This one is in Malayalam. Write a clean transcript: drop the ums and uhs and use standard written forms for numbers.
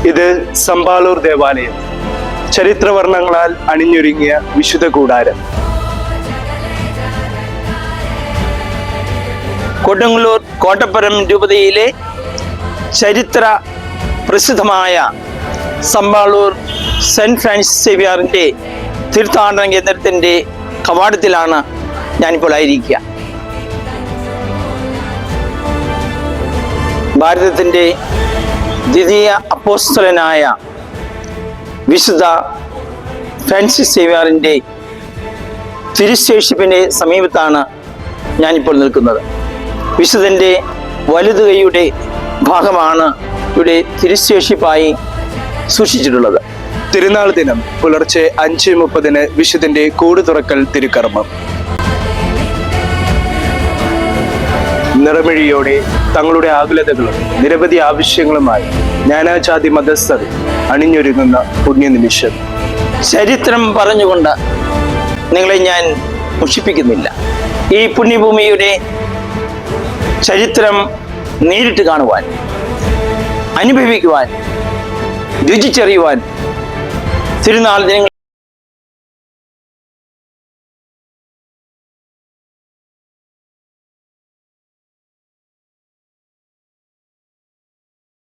ഇത് സമ്പാളൂർ ദേവാലയം, ചരിത്രവർണ്ണങ്ങളാൽ അണിഞ്ഞൊരുങ്ങിയ വിശുദ്ധ കൂടാരം. കൊടുങ്ങല്ലൂർ കോട്ടപ്പുറം രൂപതയിലെ ചരിത്ര പ്രസിദ്ധമായ സമ്പാളൂർ സെന്റ് ഫ്രാൻസിസ് സേവ്യറിൻ്റെ തീർത്ഥാടന കേന്ദ്രത്തിൻ്റെ കവാടത്തിലാണ് ഞാനിപ്പോൾ ആയിരിക്കുക. ഭാരതത്തിൻ്റെ ദ്വിതീയ അപ്പോസ്തലനായ വിശുദ്ധ ഫ്രാൻസിസ് സേവ്യറിൻ്റെ തിരുശേഷിപ്പിൻ്റെ സമീപത്താണ് ഞാനിപ്പോൾ നിൽക്കുന്നത്. വിശുദ്ധൻ്റെ വലതുകൈയുടെ ഭാഗമാണ് ഇവിടെ തിരുശേഷിപ്പായി സൂക്ഷിച്ചിട്ടുള്ളത്. തിരുനാൾ ദിനം പുലർച്ചെ 5:30 വിശുദ്ധന്റെ കൂട് തുറക്കൽ തിരുക്കർമ്മം. നിറമിഴിയോടെ തങ്ങളുടെ ആകുലതകളും നിരവധി ആവശ്യങ്ങളുമായി നാനാജാതി മതസ്ഥർ അണിഞ്ഞൊരുങ്ങുന്ന പുണ്യനിമിഷം. ചരിത്രം പറഞ്ഞുകൊണ്ട് നിങ്ങളെ ഞാൻ മുഷിപ്പിക്കുന്നില്ല. ഈ പുണ്യഭൂമിയുടെ ചരിത്രം നേരിട്ട് കാണുവാൻ, അനുഭവിക്കുവാൻ, രുചിച്ചറിയുവാൻ തിരുനാൾ ദിനങ്ങൾ